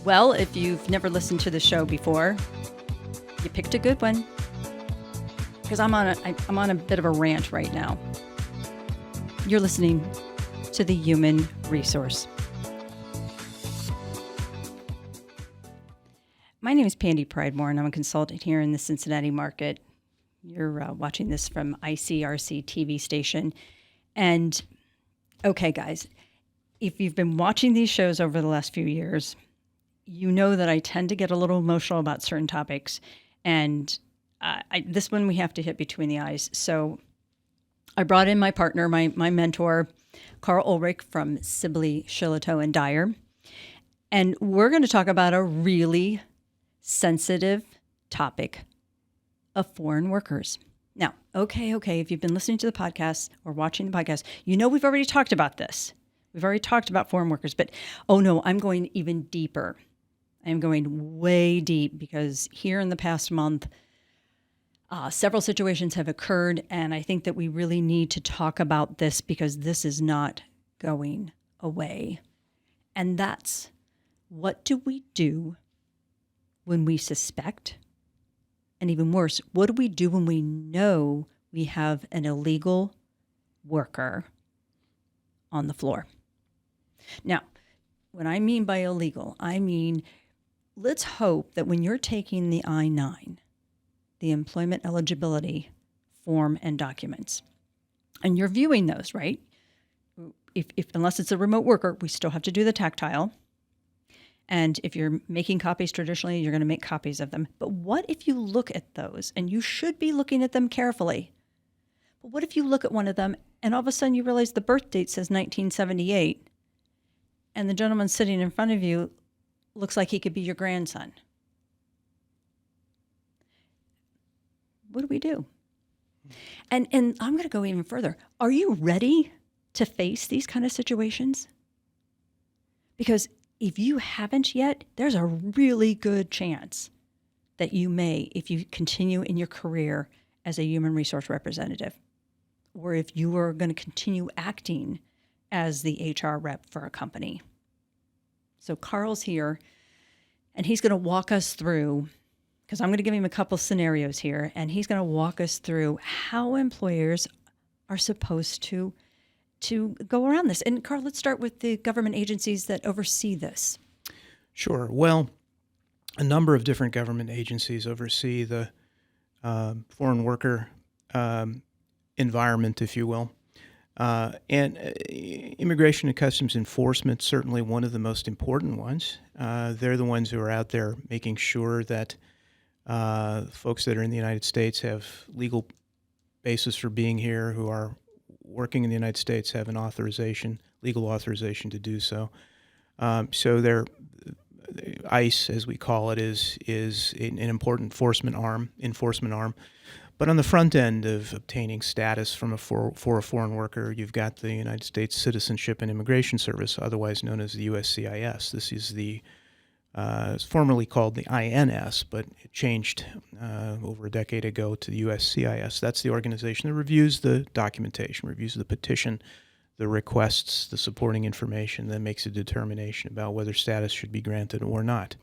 Well, if you've never listened to the show before, you picked a good one. Because I'm on a bit of a rant right now. You're listening to the Human Resource. My name is Pandy Pridemore, and I'm a consultant here in the Cincinnati market. You're watching this from ICRC-TV station. And okay, guys, if you've been watching these shows over the last few years, you know that I tend to get a little emotional about certain topics. And this one we have to hit between the eyes. So I brought in my partner, my mentor, Karl Ulrich from Sebaly, Shillito and Dyer. And we're going to talk about a really sensitive topic of foreign workers. Now, okay, if you've been listening to the podcast or watching the podcast, you know we've already talked about this. We've already talked about foreign workers, but oh no, I'm going even deeper. I'm going way deep because here in the past month, several situations have occurred, and I think that we really need to talk about this because this is not going away. And that's, what do we do when we suspect? And even worse, what do we do when we know we have an illegal worker on the floor? Now, what I mean by illegal, I mean, let's hope that when you're taking the I-9, the employment eligibility form and documents, and you're viewing those, right? If unless it's a remote worker, we still have to do the tactile. And if you're making copies traditionally, you're going to make copies of them. But what if you look at those, and you should be looking at them carefully, but what if you look at one of them and all of a sudden you realize the birth date says 1978, and the gentleman sitting in front of you looks like he could be your grandson? What do we do? And I'm going to go even further. Are you ready to face these kind of situations? Because if you haven't yet, there's a really good chance that you may, if you continue in your career as a human resource representative, or if you are going to continue acting as the HR rep for a company. So Karl's here, and he's going to walk us through, because I'm going to give him a couple scenarios here, and he's going to walk us through how employers are supposed to go around this. And Karl, let's start with the government agencies that oversee this. Sure. Well, a number of different government agencies oversee the foreign worker environment, if you will. And Immigration and Customs Enforcement, certainly one of the most important ones. They're the ones who are out there making sure that folks that are in the United States have legal basis for being here, who are working in the United States, have an authorization, legal authorization to do so. So they're, ICE, as we call it, is an important enforcement arm. But on the front end of obtaining status for a foreign worker, you've got the United States Citizenship and Immigration Service, otherwise known as the USCIS. This is it's formerly called the INS, but it changed over a decade ago to the USCIS. That's the organization that reviews the documentation, reviews the petition, the requests, the supporting information, then makes a determination about whether status should be granted or not.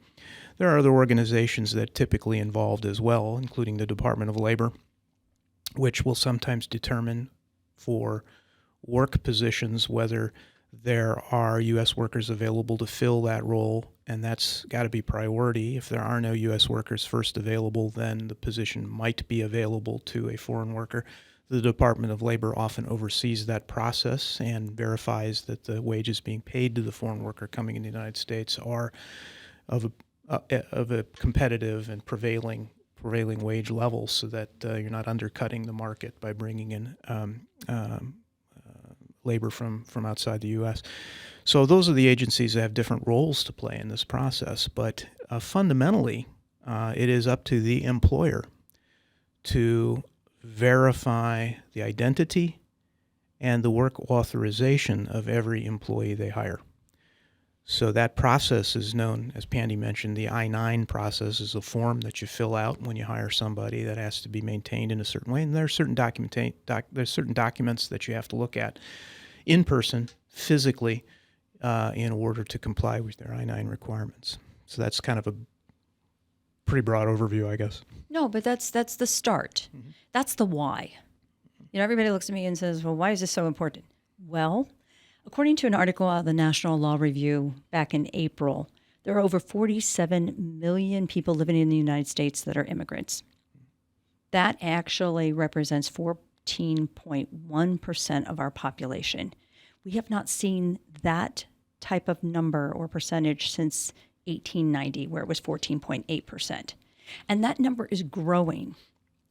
There are other organizations that are typically involved as well, including the Department of Labor, which will sometimes determine for work positions whether there are U.S. workers available to fill that role, and that's got to be priority. If there are no U.S. workers first available, then the position might be available to a foreign worker. The Department of Labor often oversees that process and verifies that the wages being paid to the foreign worker coming in the United States are of a competitive and prevailing wage level, so that you're not undercutting the market by bringing in labor from outside the U.S. So those are the agencies that have different roles to play in this process. But fundamentally, it is up to the employer to verify the identity and the work authorization of every employee they hire. So that process is known, as Pandy mentioned, the I-9 process is a form that you fill out when you hire somebody that has to be maintained in a certain way. And there are certain documents that you have to look at in person, physically, in order to comply with their I-9 requirements. So that's kind of a pretty broad overview, I guess. No, but that's the start. That's the why. Everybody looks at me and says, well, why is this so important? Well, according to an article out of the National Law Review back in April, there are over 47 million people living in the United States that are immigrants. That actually represents 14.1% of our population. We have not seen that type of number or percentage since 1890, where it was 14.8%. And that number is growing.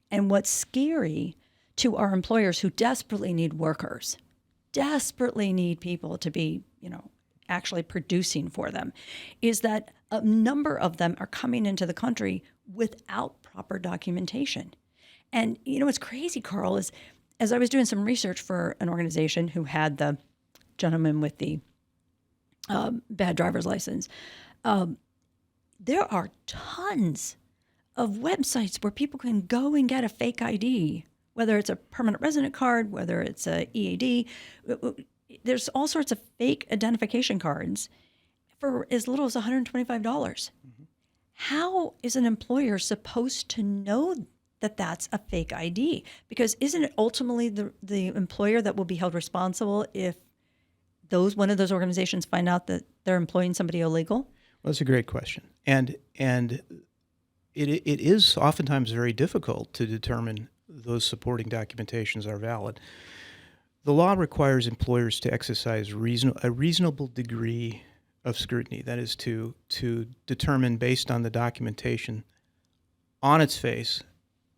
And what's scary to our employers who desperately need workers, desperately need people to be, actually producing for them, is that a number of them are coming into the country without proper documentation. And what's crazy, Karl, is as I was doing some research for an organization who had the gentleman with the bad driver's license, there are tons of websites where people can go and get a fake ID, whether it's a permanent resident card, whether it's a EAD. There's all sorts of fake identification cards for as little as $125. How is an employer supposed to know that that's a fake ID? Because isn't it ultimately the employer that will be held responsible if one of those organizations find out that they're employing somebody illegal? Well, that's a great question. And it is oftentimes very difficult to determine those supporting documentations are valid. The law requires employers to exercise a reasonable degree of scrutiny. That is to determine based on the documentation on its face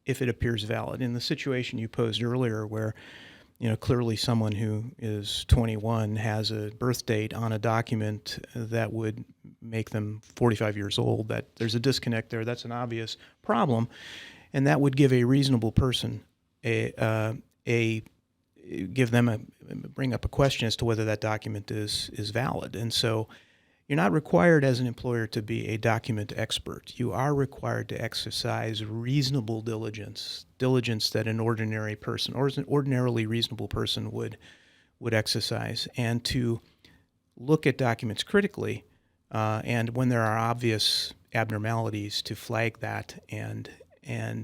if it appears valid. In the situation you posed earlier where clearly someone who is 21 has a birth date on a document that would make them 45 years old, that there's a disconnect there. That's an obvious problem. And that would give a reasonable person bring up a question as to whether that document is valid. And so you're not required as an employer to be a document expert. You are required to exercise reasonable diligence that an ordinary person or an ordinarily reasonable person would exercise, and to look at documents critically, and when there are obvious abnormalities, to flag that, and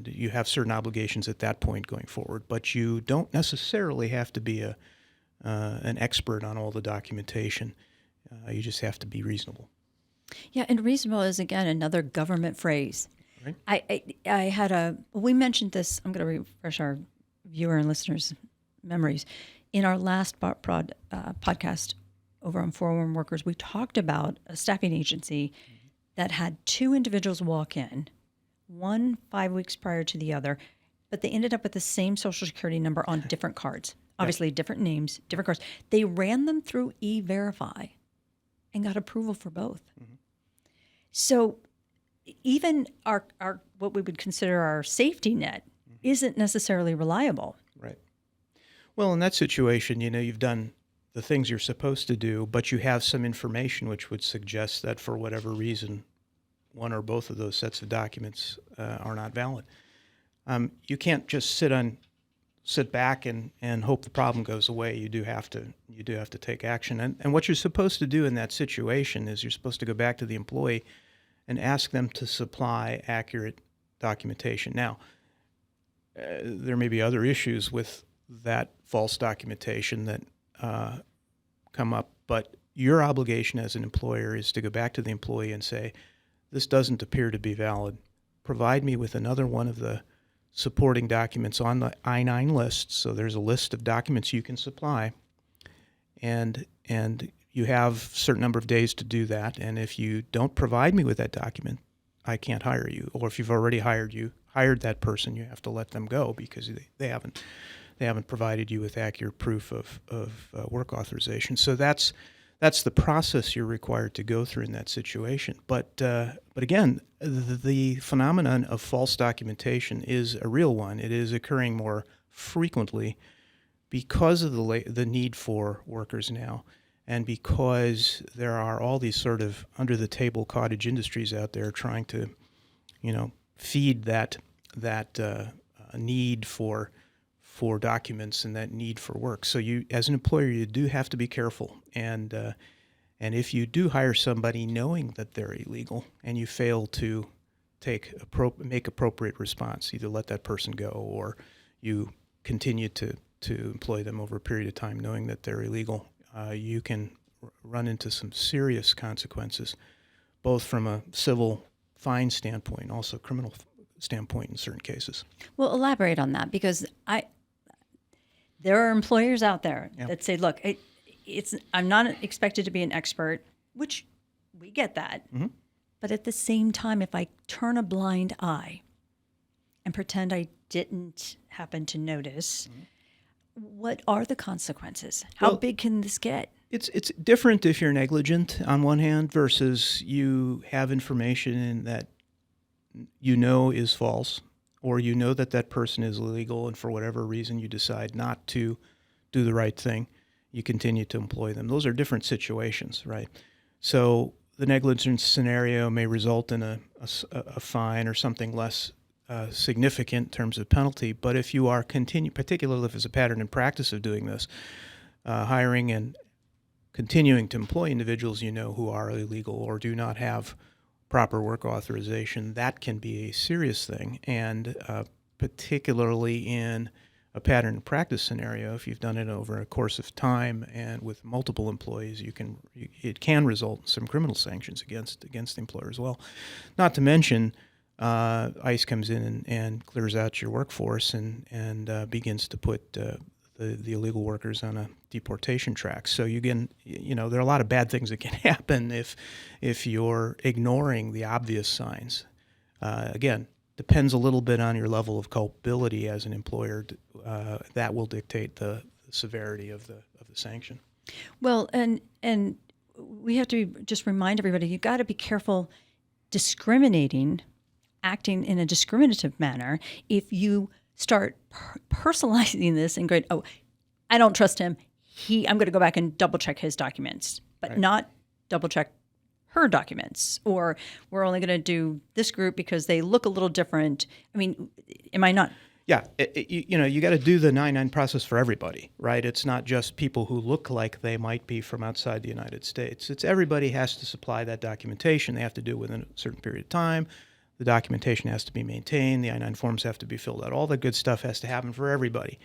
you have certain obligations at that point going forward. But you don't necessarily have to be an expert on all the documentation. You just have to be reasonable. Yeah, and reasonable is, again, another government phrase. Right. We mentioned this, I'm going to refresh our viewer and listeners' memories. In our last podcast over on 401 workers, we talked about a staffing agency that had two individuals walk in, one 5 weeks prior to the other, but they ended up with the same Social Security number on different cards. Obviously, different names, different cards. They ran them through E-Verify and got approval for both. So even our what we would consider our safety net isn't necessarily reliable. Right. Well, in that situation, you've done the things you're supposed to do, but you have some information which would suggest that for whatever reason, one or both of those sets of documents are not valid. You can't just sit back and hope the problem goes away. You do have to take action. And what you're supposed to do in that situation is you're supposed to go back to the employee and ask them to supply accurate documentation. Now, there may be other issues with that false documentation that come up, but your obligation as an employer is to go back to the employee and say, this doesn't appear to be valid. Provide me with another one of the supporting documents on the I-9 list. So there's a list of documents you can supply, and you have a certain number of days to do that. And if you don't provide me with that document, I can't hire you. Or if you've already hired that person, you have to let them go because they haven't provided you with accurate proof of work authorization. So that's the process you're required to go through in that situation. But again, the phenomenon of false documentation is a real one. It is occurring more frequently because of the need for workers now, and because there are all these sort of under-the-table cottage industries out there trying to, feed that need for documents and that need for work. So you, as an employer, you do have to be careful, and And if you do hire somebody knowing that they're illegal and you fail to make appropriate response, either let that person go or you continue to employ them over a period of time knowing that they're illegal, you can run into some serious consequences, both from a civil fine standpoint, also criminal standpoint in certain cases. Well, elaborate on that, because there are employers out there that say, look, I'm not expected to be an expert, which we get that. Mm-hmm. But at the same time, if I turn a blind eye and pretend I didn't happen to notice, what are the consequences? How big can this get? It's different if you're negligent on one hand versus you have information that you know is false, or you know that that person is illegal, and for whatever reason you decide not to do the right thing. You continue to employ them. Those are different situations, right? So the negligence scenario may result in a fine or something less significant in terms of penalty. But if you are particularly if it's a pattern and practice of doing this, hiring and continuing to employ individuals you know who are illegal or do not have proper work authorization, that can be a serious thing. And particularly in a pattern and practice scenario, if you've done it over a course of time and with multiple employees, it can result in some criminal sanctions against the employer as well. Not to mention, ICE comes in and clears out your workforce and begins to put the illegal workers on a deportation track. So there are a lot of bad things that can happen if you're ignoring the obvious signs. Again, depends a little bit on your level of culpability as an employer. That will dictate the severity of the sanction. Well, and we have to just remind everybody, you've got to be careful acting in a discriminative manner. If you start personalizing this and going, oh, I don't trust him, I'm going to go back and double check his documents, but not double check her documents, or we're only going to do this group because they look a little different. I mean, am I not? Yeah, you got to do the 9-9 process for everybody, right? It's not just people who look like they might be from outside the United States. It's everybody has to supply that documentation. They have to do it within a certain period of time. The documentation has to be maintained. The I-9 forms have to be filled out. All the good stuff has to happen for everybody.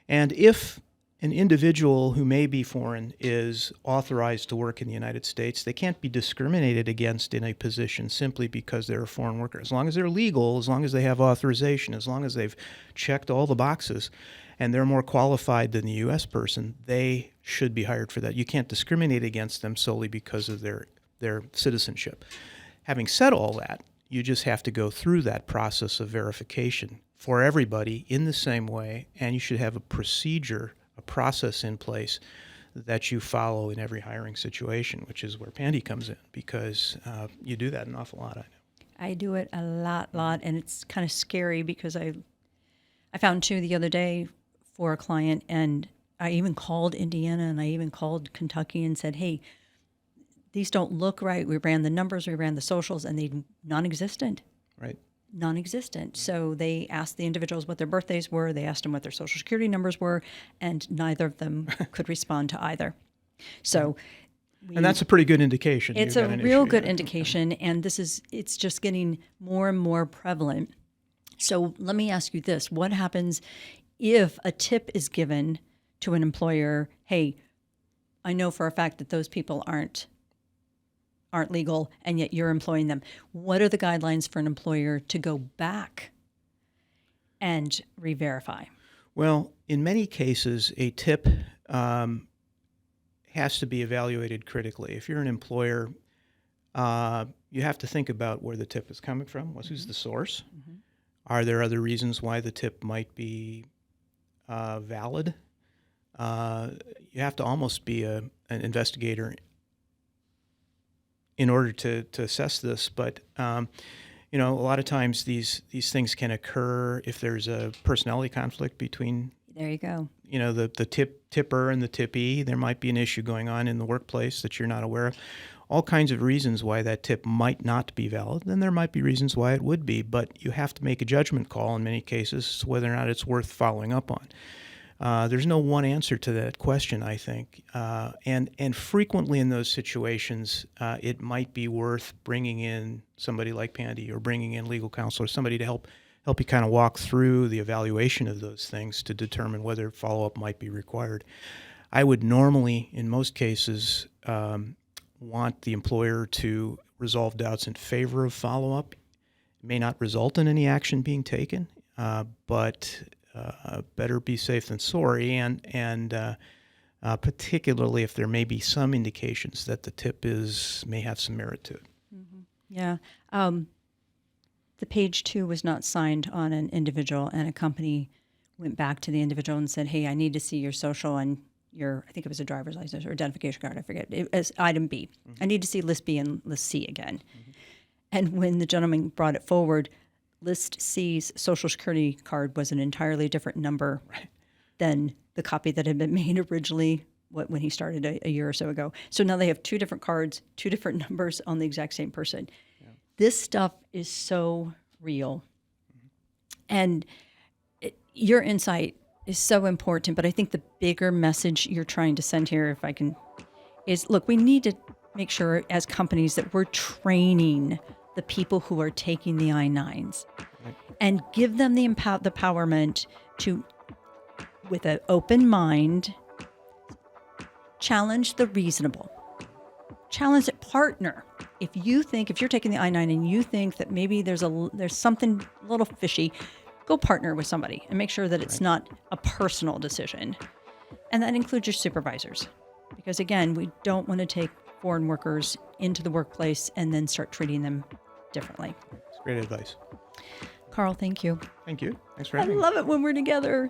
And if an individual who may be foreign is authorized to work in the United States, they can't be discriminated against in a position simply because they're a foreign worker. As long as they're legal, as long as they have authorization, as long as they've checked all the boxes and they're more qualified than the U.S. person, they should be hired for that. You can't discriminate against them solely because of their citizenship. Having said all that, you just have to go through that process of verification for everybody in the same way, and you should have a process in place that you follow in every hiring situation, which is where Pandy comes in, because you do that an awful lot. I know. I do it a lot, and it's kind of scary because I found two the other day for a client, and I even called Indiana and I even called Kentucky and said, hey, these don't look right. We ran the numbers, we ran the socials, and they're non-existent. Right. Non-existent. So they asked the individuals what their birthdays were. They asked them what their social security numbers were, and neither of them could respond to either. So, and that's a pretty good indication. It's a real good indication, and it's just getting more and more prevalent. So let me ask you this: what happens if a tip is given to an employer? Hey, I know for a fact that those people aren't legal, and yet you're employing them. What are the guidelines for an employer to go back and re-verify? Well, in many cases, a tip has to be evaluated critically. If you're an employer, you have to think about where the tip is coming from. Who's the source? Mm-hmm. Are there other reasons why the tip might be valid? You have to almost be an investigator in order to assess this, but a lot of times these things can occur if there's a personality conflict between. There you go. The tipper and the tippee. There might be an issue going on in the workplace that you're not aware of. All kinds of reasons why that tip might not be valid, and there might be reasons why it would be. But you have to make a judgment call in many cases as to whether or not it's worth following up on. There's no one answer to that question, I think. And frequently in those situations, it might be worth bringing in somebody like Pandy or bringing in legal counsel or somebody to help you kind of walk through the evaluation of those things to determine whether follow-up might be required. I would normally, in most cases, want the employer to resolve doubts in favor of follow-up. It may not result in any action being taken, but better be safe than sorry, and particularly if there may be some indications that the tip may have some merit to it. Mm-hmm. Yeah. The page 2 was not signed on an individual, and a company went back to the individual and said, hey, I need to see your social and I think it was a driver's license or identification card, I forget, as item B. Mm-hmm. I need to see list B and list C again. Mm-hmm. And when the gentleman brought it forward, list C's social security card was an entirely different number than the copy that had been made originally when he started a year or so ago. So now they have 2 different cards, 2 different numbers on the exact same person. Yeah. This stuff is so real. Mm-hmm. And your insight is so important, but I think the bigger message you're trying to send here, if I can, is look, we need to make sure as companies that we're training the people who are taking the I-9s and give them the empowerment to, with an open mind, challenge the reasonable. Challenge it, partner. If you're taking the I-9 and you think that maybe there's something a little fishy, go partner with somebody and make sure that it's not a personal decision. And that includes your supervisors. Because again, we don't want to take foreign workers into the workplace and then start treating them differently. That's great advice. Karl, thank you. Thank you. Thanks for having me. I love it when we're together.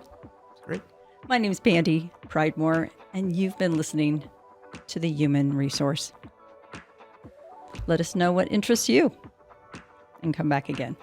It's great. My name is Pandy Pridemore, and you've been listening to The Human Resource. Let us know what interests you and come back again.